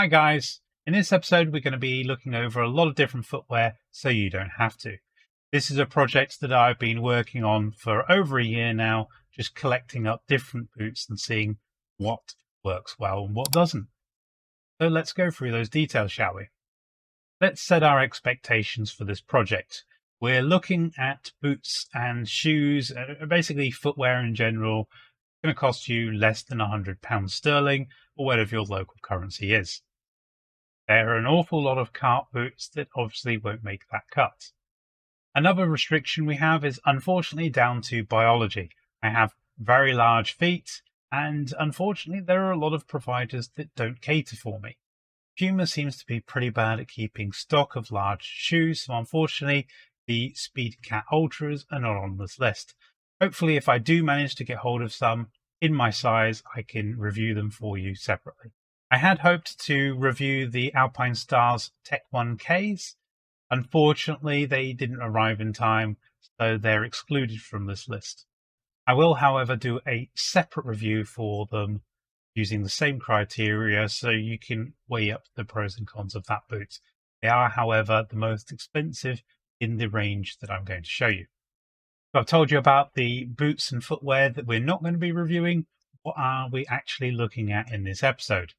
Hi guys, in this episode we're going to be looking over a lot of different footwear so you don't have to. This is a project that I've been working on for over a year now, just collecting up different boots and seeing what works well and what doesn't. So let's go through those details, shall we? Let's set our expectations for this project. We're looking at boots and shoes, basically footwear in general. It's going to cost you less than £100 sterling, or whatever your local currency is. There are an awful lot of Kart boots that obviously won't make that cut. Another restriction we have is unfortunately down to biology. I have very large feet, and unfortunately there are a lot of providers that don't cater for me. Puma seems to be pretty bad at keeping stock of large shoes, so unfortunately the Speed Cat Ultras are not on this list. Hopefully if I do manage to get hold of some in my size, I can review them for you separately. I had hoped to review the Alpinestars Tech 1Ks. Unfortunately, they didn't arrive in time, so they're excluded from this list. I will, however, do a separate review for them using the same criteria so you can weigh up the pros and cons of that boot. They are, however, the most expensive in the range that I'm going to show you. So I've told you about the boots and footwear that we're not going to be reviewing. What are we actually looking at in this episode?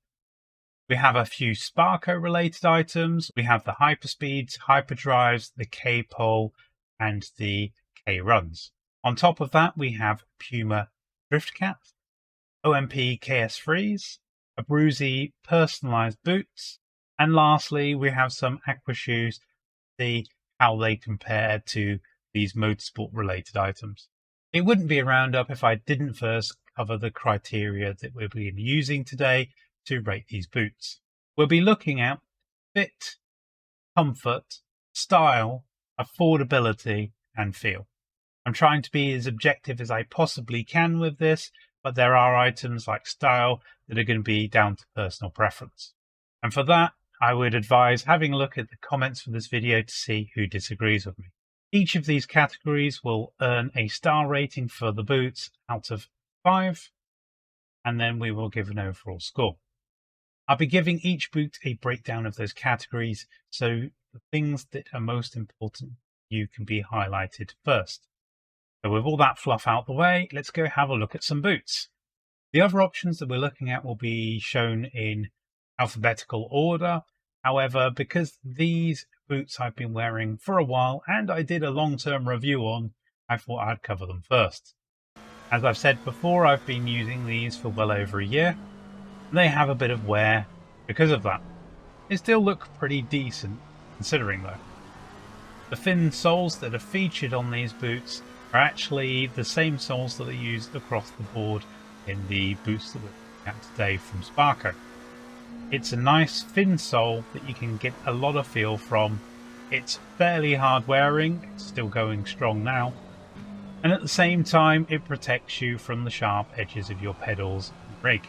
We have a few Sparco related items. We have the Hyperspeeds, Hyperdrives, the K-Pole, and the K-Runs. On top of that, we have Puma Drift Cat, OMP KS-3s, Abruzzi personalized boots, and lastly, we have some Aqua Shoes to see how they compare to these motorsport related items. It wouldn't be a roundup if I didn't first cover the criteria that we'll be using today to rate these boots. We'll be looking at fit, comfort, style, affordability, and feel. I'm trying to be as objective as I possibly can with this, but there are items like style that are going to be down to personal preference. And for that, I would advise having a look at the comments for this video to see who disagrees with me. Each of these categories will earn a star rating for the boots out of 5, and then we will give an overall score. I'll be giving each boot a breakdown of those categories, so the things that are most important to you can be highlighted first. So with all that fluff out the way, let's go have a look at some boots. The other options that we're looking at will be shown in alphabetical order. However, because these boots I've been wearing for a while and I did a long-term review on, I thought I'd cover them first. As I've said before, I've been using these for well over a year. They have a bit of wear because of that. They still look pretty decent considering though. The thin soles that are featured on these boots are actually the same soles that are used across the board in the boots that we're looking at today from Sparco. It's a nice thin sole that you can get a lot of feel from. It's fairly hard wearing, it's still going strong now. And at the same time, it protects you from the sharp edges of your pedals and rig.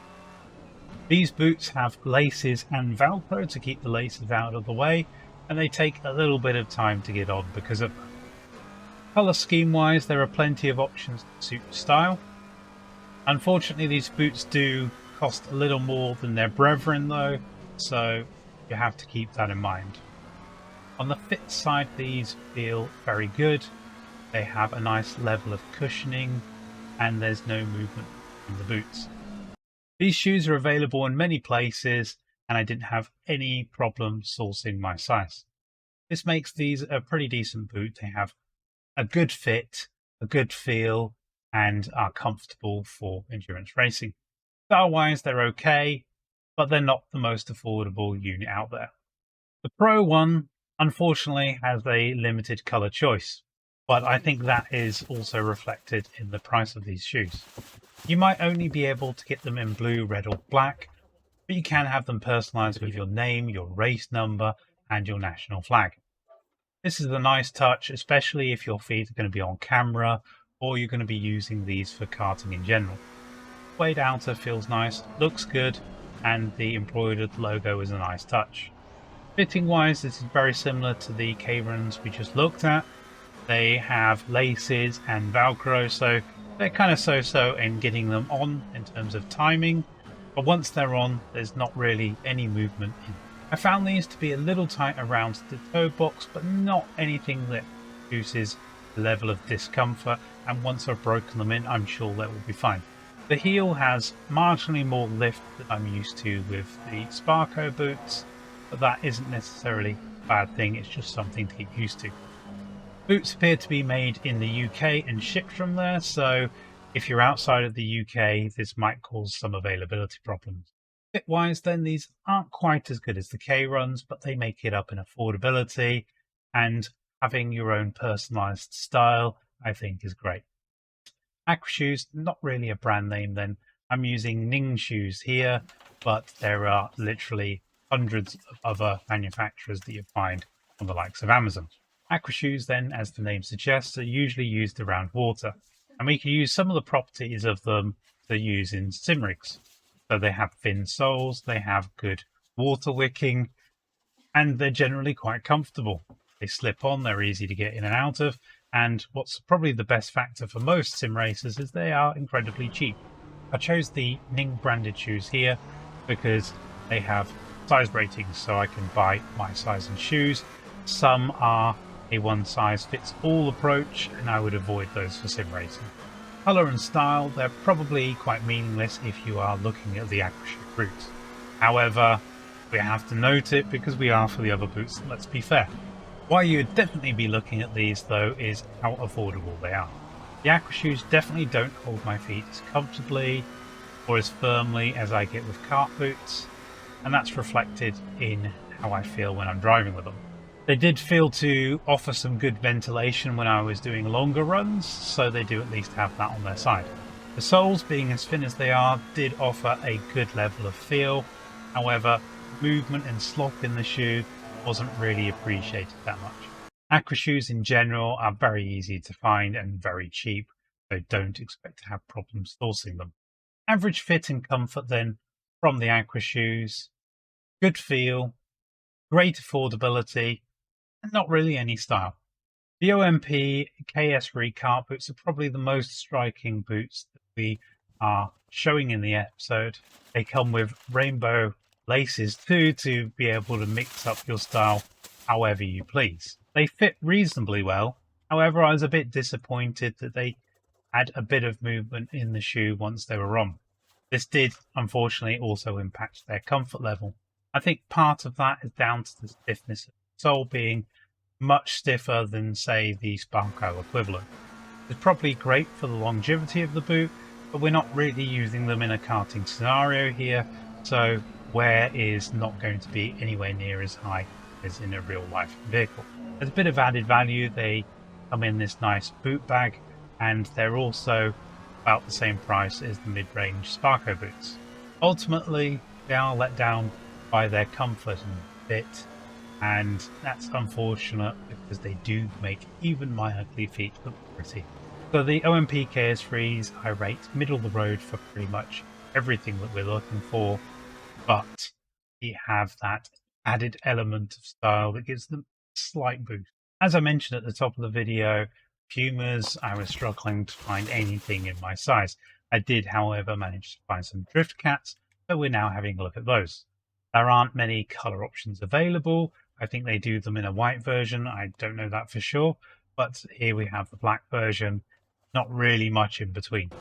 These boots have laces and Velcro to keep the laces out of the way, and they take a little bit of time to get on because of that. Colour scheme wise, there are plenty of options to suit your style. Unfortunately, these boots do cost a little more than their brethren though, so you have to keep that in mind. On the fit side, these feel very good. They have a nice level of cushioning and there's no movement in the boots. These shoes are available in many places and I didn't have any problem sourcing my size. This makes these a pretty decent boot. They have a good fit, a good feel, and are comfortable for endurance racing. Style-wise, they're okay, but they're not the most affordable unit out there. The Pro one, unfortunately, has a limited colour choice, but I think that is also reflected in the price of these shoes. You might only be able to get them in blue, red, or black, but you can have them personalised with your name, your race number, and your national flag. This is a nice touch, especially if your feet are going to be on camera or you're going to be using these for karting in general. Suede outer feels nice, looks good, and the embroidered logo is a nice touch. Fitting wise, this is very similar to the K-Runs we just looked at. They have laces and Velcro, so they're kind of so-so in getting them on in terms of timing, but once they're on, there's not really any movement in. I found these to be a little tight around the toe box, but not anything that produces the level of discomfort, and once I've broken them in, I'm sure that will be fine. The heel has marginally more lift than I'm used to with the Sparco boots, but that isn't necessarily a bad thing, it's just something to get used to. Boots appear to be made in the UK and shipped from there, so if you're outside of the UK, this might cause some availability problems. Fit-wise, then, these aren't quite as good as the K-runs, but they make it up in affordability, and having your own personalised style, I think, is great. Aqua Shoes, not really a brand name then. I'm using Ning shoes here, but there are literally hundreds of other manufacturers that you find on the likes of Amazon. Aqua Shoes then, as the name suggests, are usually used around water, and we can use some of the properties of them to use in sim rigs. So they have thin soles, they have good water wicking, and they're generally quite comfortable. They slip on, they're easy to get in and out of, and what's probably the best factor for most sim racers is they are incredibly cheap. I chose the Ning branded shoes here because they have size ratings, so I can buy my size in shoes. Some are a one size fits all approach, and I would avoid those for sim racing. Colour and style, they're probably quite meaningless if you are looking at the Aqua Shoe route. However, we have to note it because we are for the other boots, let's be fair. Why you would definitely be looking at these though is how affordable they are. The Aqua Shoes definitely don't hold my feet as comfortably or as firmly as I get with Kart boots, and that's reflected in how I feel when I'm driving with them. They did feel to offer some good ventilation when I was doing longer runs, so they do at least have that on their side. The soles, being as thin as they are, did offer a good level of feel. However, movement and slop in the shoe wasn't really appreciated that much. Aqua Shoes in general are very easy to find and very cheap, so don't expect to have problems sourcing them. Average fit and comfort then from the Aqua Shoes, good feel, great affordability, and not really any style. The OMP KS-3 Kart boots are probably the most striking boots that we are showing in the episode. They come with rainbow laces too to be able to mix up your style however you please. They fit reasonably well, however I was a bit disappointed that they had a bit of movement in the shoe once they were on. This did unfortunately also impact their comfort level. I think part of that is down to the stiffness of the sole being much stiffer than, say, the Sparco equivalent. It's probably great for the longevity of the boot, but we're not really using them in a karting scenario here, so wear is not going to be anywhere near as high as in a real life vehicle. As a bit of added value, they come in this nice boot bag, and they're also about the same price as the mid-range Sparco boots. Ultimately, they are let down by their comfort and fit, and that's unfortunate because they do make even my ugly feet look pretty. So the OMP KS-3s I rate middle of the road for pretty much everything that we're looking for, but they have that added element of style that gives them a slight boost. As I mentioned at the top of the video, Pumas, I was struggling to find anything in my size. I did, however, manage to find some Drift Cats, so we're now having a look at those. There aren't many colour options available. I think they do them in a white version. I don't know that for sure, but here we have the black version. Not really much in between.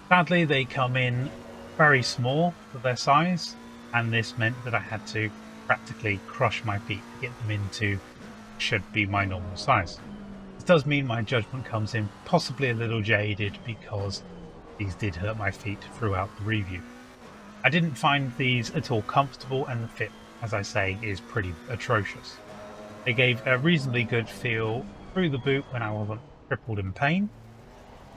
Sadly, they come in very small for their size, and this meant that I had to practically crush my feet to get them into should be my normal size. This does mean my judgment comes in possibly a little jaded because these did hurt my feet throughout the review. I didn't find these at all comfortable, and the fit, as I say, is pretty atrocious. They gave a reasonably good feel through the boot when I wasn't crippled in pain.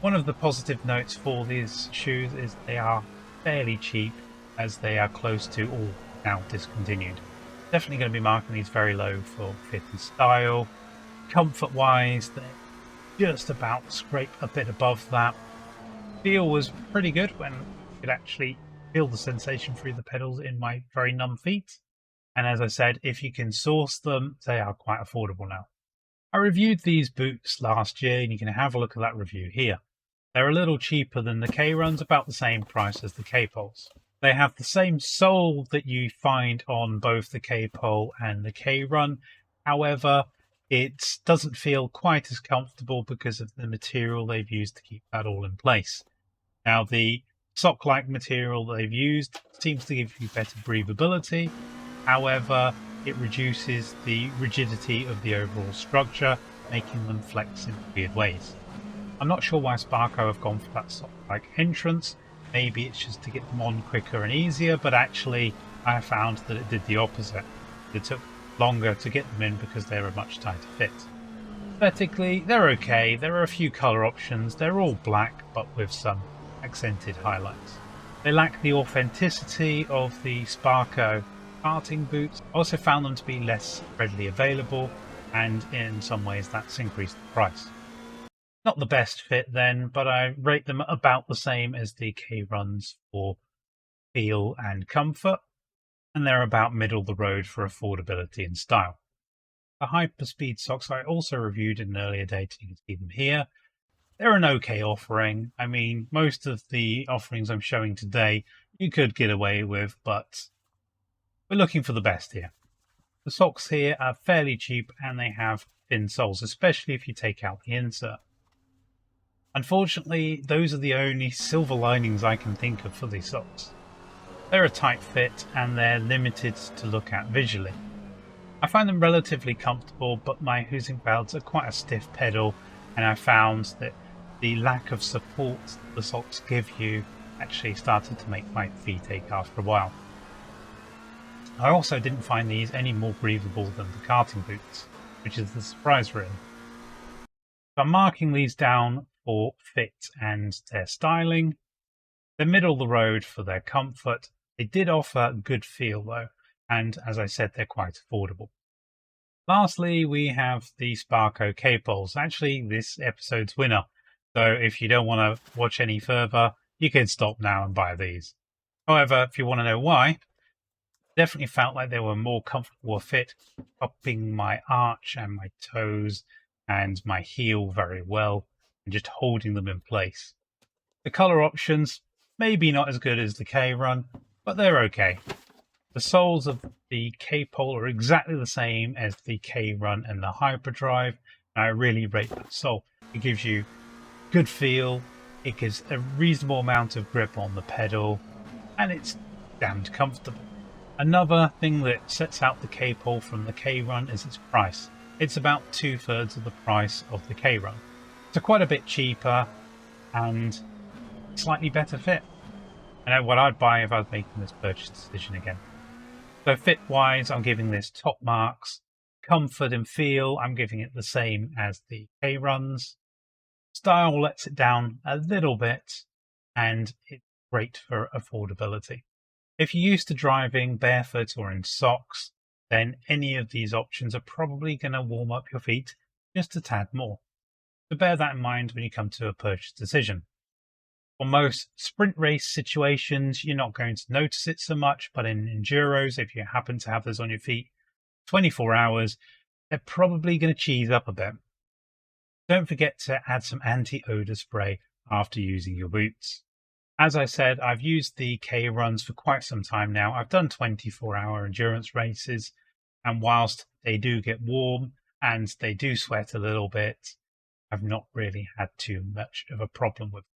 One of the positive notes for these shoes is they are fairly cheap, as they are close to all now discontinued. Definitely going to be marking these very low for fit and style. Comfort wise, they just about scrape a bit above that. Feel was pretty good when I could actually feel the sensation through the pedals in my very numb feet. And as I said, if you can source them, they are quite affordable now. I reviewed these boots last year, and you can have a look at that review here. They're a little cheaper than the K-runs, about the same price as the K-poles. They have the same sole that you find on both the K-Pole and the K-Run. However, it doesn't feel quite as comfortable because of the material they've used to keep that all in place. Now, the sock-like material they've used seems to give you better breathability. However, it reduces the rigidity of the overall structure, making them flex in weird ways. I'm not sure why Sparco have gone for that sock-like entrance. Maybe it's just to get them on quicker and easier, but actually I found that it did the opposite. It took longer to get them in because they were a much tighter fit. Aesthetically, they're okay. There are a few colour options. They're all black, but with some accented highlights. They lack the authenticity of the Sparco karting boots. I also found them to be less readily available, and in some ways that's increased the price. Not the best fit then, but I rate them about the same as the K-Runs for feel and comfort, and they're about middle of the road for affordability and style. The Hyperspeed socks I also reviewed in an earlier date, you can see them here. They're an okay offering. I mean, most of the offerings I'm showing today you could get away with, but we're looking for the best here. The socks here are fairly cheap and they have thin soles, especially if you take out the insert. Unfortunately, those are the only silver linings I can think of for these socks. They're a tight fit and they're limited to look at visually. I find them relatively comfortable, but my Huizenfelds are quite a stiff pedal, and I found that the lack of support the socks give you actually started to make my feet ache after a while. I also didn't find these any more breathable than the karting boots, which is the surprise really. So I'm marking these down for fit and their styling. They're middle of the road for their comfort. They did offer good feel though, and as I said, they're quite affordable. Lastly, we have the Sparco K-Poles, actually this episode's winner. So if you don't want to watch any further, you can stop now and buy these. However, if you want to know why, definitely felt like they were more comfortable fit, upping my arch and my toes and my heel very well, and just holding them in place. The colour options, maybe not as good as the K-Run, but they're okay. The soles of the K-Pole are exactly the same as the K-Run and the Hyperdrive, and I really rate that sole. It gives you good feel, it gives a reasonable amount of grip on the pedal, and it's damned comfortable. Another thing that sets out the K-Pole from the K-Run is its price. It's about 2/3 of the price of the K-Run. So quite a bit cheaper and slightly better fit. I know what I'd buy if I was making this purchase decision again. So fit-wise, I'm giving this top marks. Comfort and feel, I'm giving it the same as the K-Runs. Style lets it down a little bit, and it's great for affordability. If you're used to driving barefoot or in socks, then any of these options are probably going to warm up your feet just a tad more. So bear that in mind when you come to a purchase decision. For most sprint race situations, you're not going to notice it so much, but in enduros, if you happen to have those on your feet 24 hours, they're probably going to cheese up a bit. Don't forget to add some anti-odor spray after using your boots. As I said, I've used the K-Runs for quite some time now. I've done 24-hour endurance races, and whilst they do get warm and they do sweat a little bit, I've not really had too much of a problem with them.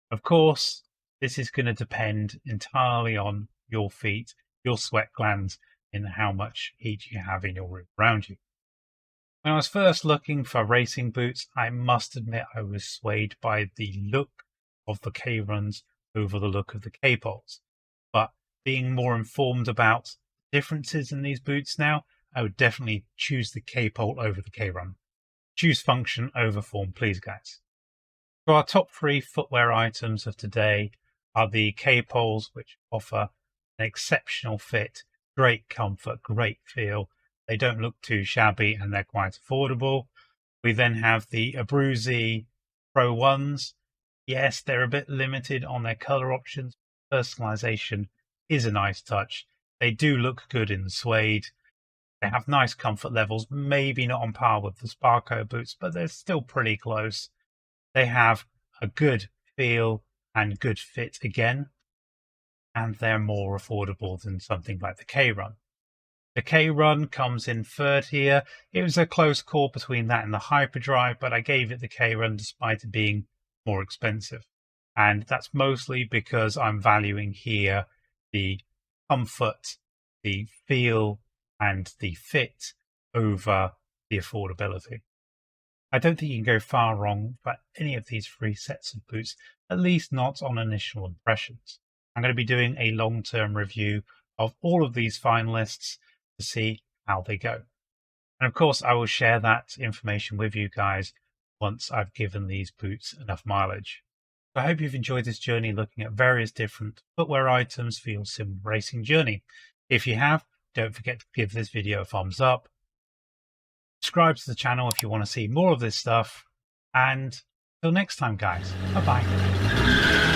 Of course, this is going to depend entirely on your feet, your sweat glands, and how much heat you have in your room around you. When I was first looking for racing boots, I must admit I was swayed by the look of the K-Runs over the look of the K-Poles. But being more informed about differences in these boots now, I would definitely choose the K-Pole over the K-Run. Choose function over form, please, guys. So our top 3 footwear items of today are the K-Poles, which offer an exceptional fit, great comfort, great feel. They don't look too shabby and they're quite affordable. We then have the Abruzzi Pro 1s. Yes, they're a bit limited on their colour options. Personalisation is a nice touch. They do look good in the suede. They have nice comfort levels, maybe not on par with the Sparco boots, but they're still pretty close. They have a good feel and good fit again. and they're more affordable than something like the K-Run. The K-Run comes in third here. It was a close call between that and the Hyperdrive, but I gave it the K-Run despite it being more expensive. And that's mostly because I'm valuing here the comfort, the feel, and the fit over the affordability. I don't think you can go far wrong for any of these three sets of boots, at least not on initial impressions. I'm going to be doing a long-term review of all of these finalists to see how they go. And of course, I will share that information with you guys once I've given these boots enough mileage. So I hope you've enjoyed this journey looking at various different footwear items for your sim racing journey. If you have, don't forget to give this video a thumbs up. Subscribe to the channel if you want to see more of this stuff. And till next time, guys. Bye-bye.